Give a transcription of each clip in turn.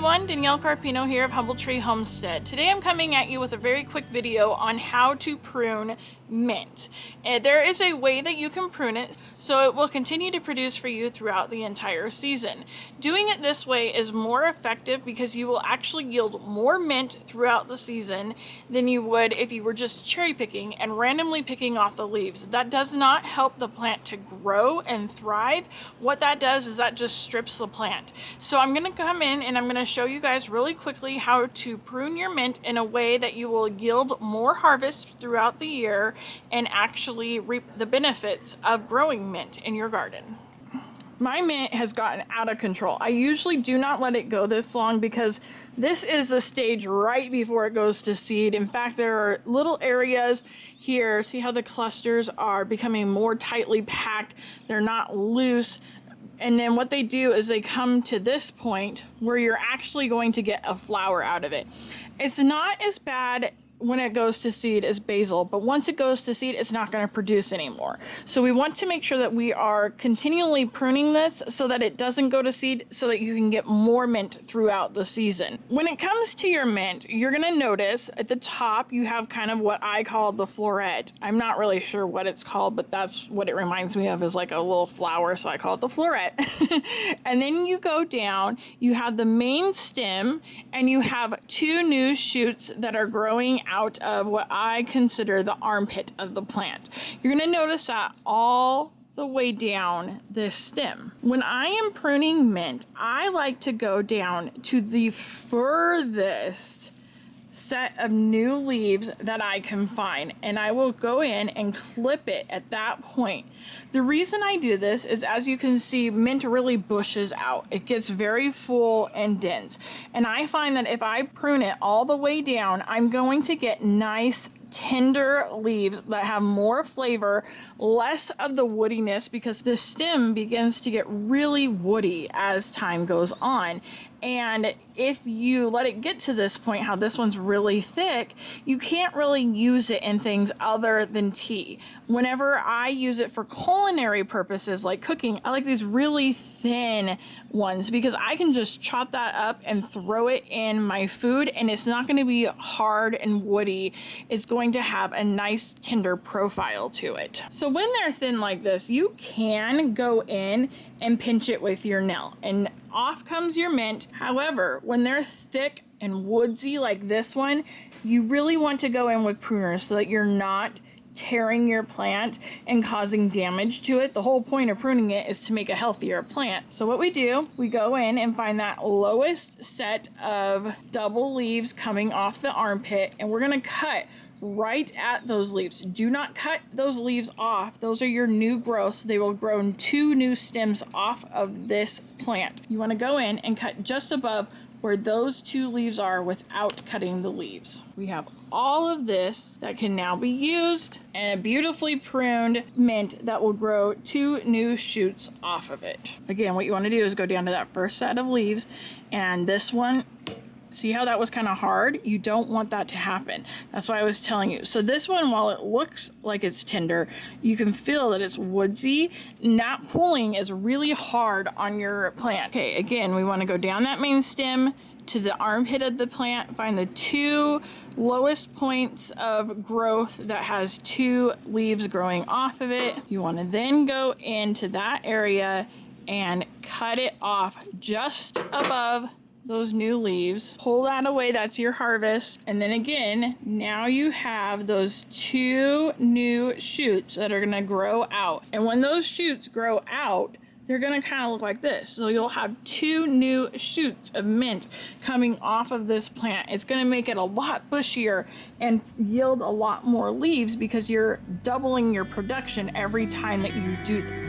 everyone, Danielle Carpino here of Humble Tree Homestead. Today I'm coming at you with a very quick video on how to prune mint. There is a way that you can prune it so it will continue to produce for you throughout the entire season. Doing it this way is more effective because you will actually yield more mint throughout the season than you would if you were just cherry picking and randomly picking off the leaves. That does not help the plant to grow and thrive. What that does is that just strips the plant. So I'm going to come in and I'm going to show you guys really quickly how to prune your mint in a way that you will yield more harvest throughout the year and actually reap the benefits of growing mint in your garden. My mint has gotten out of control. I usually do not let it go this long because this is the stage right before it goes to seed. In fact, there are little areas here. See how the clusters are becoming more tightly packed. They're not loose. And then what they do is they come to this point where you're actually going to get a flower out of it. It's not as bad when it goes to seed as basil, but once it goes to seed, it's not going to produce anymore. So we want to make sure that we are continually pruning this so that it doesn't go to seed, so that you can get more mint throughout the season. When it comes to your mint, you're going to notice at the top you have kind of what I call the floret. I'm not really sure what it's called, but that's what it reminds me of, is like a little flower, so I call it the floret. And then you go down, you have the main stem, and you have two new shoots that are growing out of what I consider the armpit of the plant. You're going to notice that all the way down this stem. When I am pruning mint, I like to go down to the furthest set of new leaves that I can find, and I will go in and clip it at that point. The reason I do this is, as you can see, mint really bushes out. It gets very full and dense, and I find that if I prune it all the way down, I'm going to get nice tender leaves that have more flavor, less of the woodiness, because the stem begins to get really woody as time goes on. And if you let it get to this point, how this one's really thick, you can't really use it in things other than tea. Whenever I use it for culinary purposes like cooking, I like these really thin ones because I can just chop that up and throw it in my food, and it's not going to be hard and woody. It's going to have a nice tender profile to it. So when they're thin like this, you can go in and pinch it with your nail, and off comes your mint. However, when they're thick and woodsy like this one, you really want to go in with pruners so that you're not tearing your plant and causing damage to it. The whole point of pruning it is to make a healthier plant. So what we do, we go in and find that lowest set of double leaves coming off the armpit, and we're going to cut right at those leaves. Do not cut those leaves off. Those are your new growths. They will grow two new stems off of this plant. You want to go in and cut just above where those two leaves are without cutting the leaves. We have all of this that can now be used, and a beautifully pruned mint that will grow two new shoots off of it. Again, what you want to do is go down to that first set of leaves, and this one, see how that was kind of hard? You don't want that to happen. That's why I was telling you. So this one, while it looks like it's tender, you can feel that it's woodsy. Not pulling is really hard on your plant. Okay, again, we want to go down that main stem to the armpit of the plant, find the two lowest points of growth that has two leaves growing off of it. You want to then go into that area and cut it off just above those new leaves. Pull that away, that's your harvest. And then again, now you have those two new shoots that are gonna grow out. And when those shoots grow out, they're gonna kind of look like this. So you'll have two new shoots of mint coming off of this plant. It's gonna make it a lot bushier and yield a lot more leaves because you're doubling your production every time that you do this.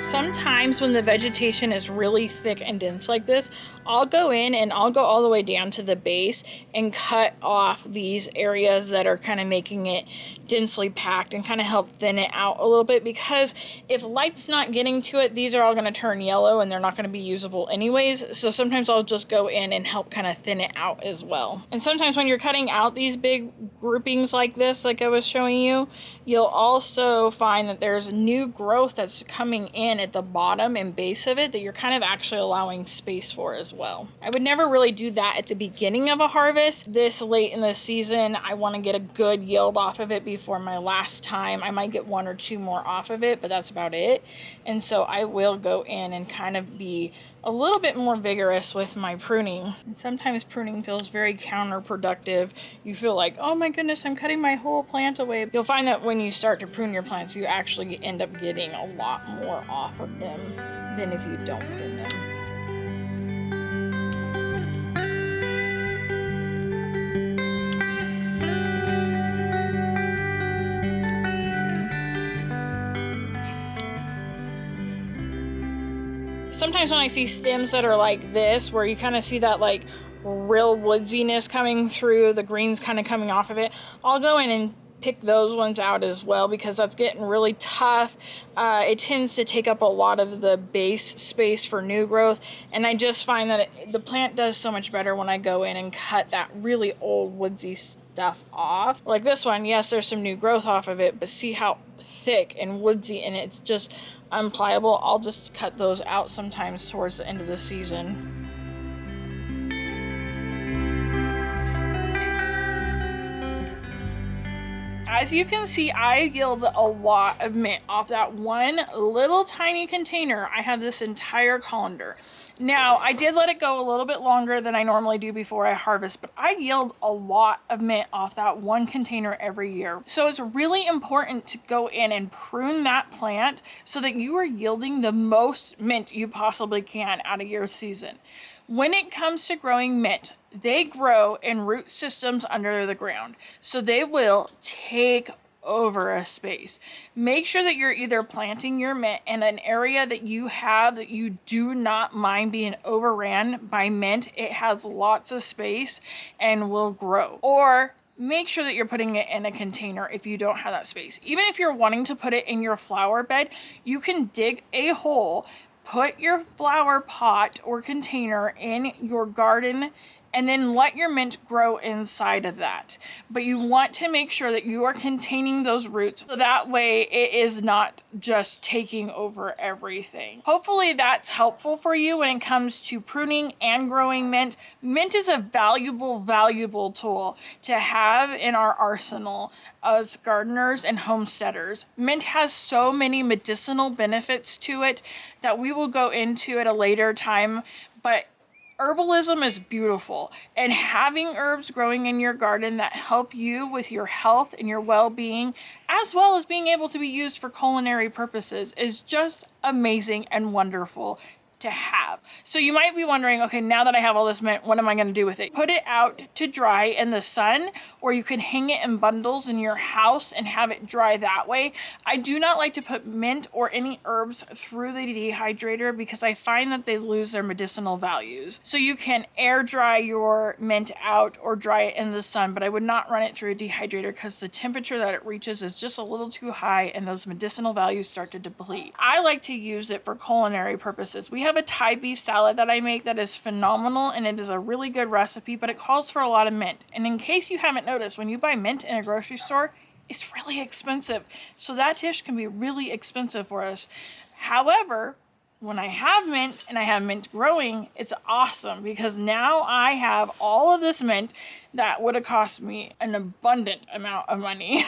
Sometimes times when the vegetation is really thick and dense like this, I'll go in and I'll go all the way down to the base and cut off these areas that are kind of making it densely packed and kind of help thin it out a little bit, because if light's not getting to it, these are all going to turn yellow and they're not going to be usable anyways. So sometimes I'll just go in and help kind of thin it out as well. And sometimes when you're cutting out these big groupings like this, like I was showing you, you'll also find that there's new growth that's coming in at the bottom and base of it that you're kind of actually allowing space for as well. I would never really do that at the beginning of a harvest. This late in the season, I want to get a good yield off of it before my last time. I might get 1 or 2 more off of it, but that's about it. And so I will go in and kind of be a little bit more vigorous with my pruning. And sometimes pruning feels very counterproductive. You feel like, oh my goodness, I'm cutting my whole plant away. You'll find that when you start to prune your plants, you actually end up getting a lot more off of them than if you don't prune them. Sometimes when I see stems that are like this, where you kind of see that like real woodsiness coming through, the greens kind of coming off of it, I'll go in and pick those ones out as well, because that's getting really tough. It tends to take up a lot of the base space for new growth, and I just find that the plant does so much better when I go in and cut that really old woodsy stuff off. Like this one, yes, there's some new growth off of it, but see how thick and woodsy, and it's just unpliable. I'll just cut those out sometimes towards the end of the season. As you can see, I yield a lot of mint off that one little tiny container. I have this entire colander. Now, I did let it go a little bit longer than I normally do before I harvest, but I yield a lot of mint off that one container every year. So it's really important to go in and prune that plant so that you are yielding the most mint you possibly can out of your season. When it comes to growing mint, they grow in root systems under the ground, so they will take over a space. Make sure that you're either planting your mint in an area that you have that you do not mind being overran by mint. It has lots of space and will grow. Or make sure that you're putting it in a container if you don't have that space. Even if you're wanting to put it in your flower bed, you can dig a hole, put your flower pot or container in your garden, and then let your mint grow inside of that. But you want to make sure that you are containing those roots, so that way it is not just taking over everything. Hopefully that's helpful for you when it comes to pruning and growing mint. Mint is a valuable tool to have in our arsenal as gardeners and homesteaders. Mint has so many medicinal benefits to it that we will go into at a later time, but herbalism is beautiful, and having herbs growing in your garden that help you with your health and your well-being, as well as being able to be used for culinary purposes, is just amazing and wonderful to have. So you might be wondering, okay, now that I have all this mint, what am I going to do with it? Put it out to dry in the sun, or you can hang it in bundles in your house and have it dry that way. I do not like to put mint or any herbs through the dehydrator because I find that they lose their medicinal values. So you can air dry your mint out or dry it in the sun, but I would not run it through a dehydrator because the temperature that it reaches is just a little too high and those medicinal values start to deplete. I like to use it for culinary purposes. We have a Thai beef salad that I make that is phenomenal, and it is a really good recipe, but it calls for a lot of mint. And in case you haven't noticed, when you buy mint in a grocery store, it's really expensive. So that dish can be really expensive for us. However, when I have mint and I have mint growing, it's awesome because now I have all of this mint that would have cost me an abundant amount of money.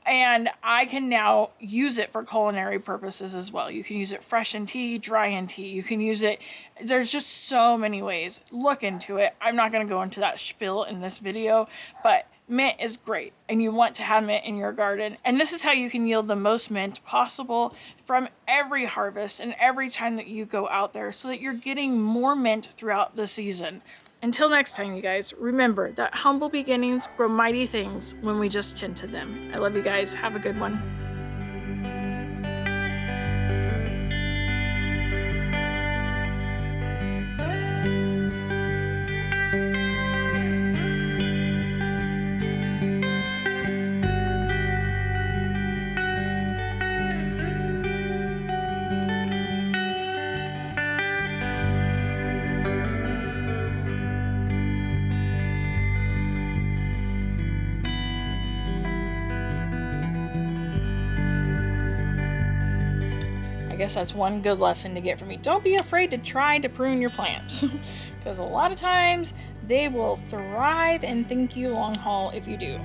And I can now use it for culinary purposes as well. You can use it fresh in tea, dry in tea. You can use it, there's just so many ways. Look into it. I'm not going to go into that spiel in this video, but mint is great and you want to have mint in your garden. And this is how you can yield the most mint possible from every harvest and every time that you go out there so that you're getting more mint throughout the season. Until next time, you guys, remember that humble beginnings grow mighty things when we just tend to them. I love you guys. Have a good one. guess that's one good lesson to get from me. Don't be afraid to try to prune your plants, because a lot of times they will thrive and thank you long haul if you do.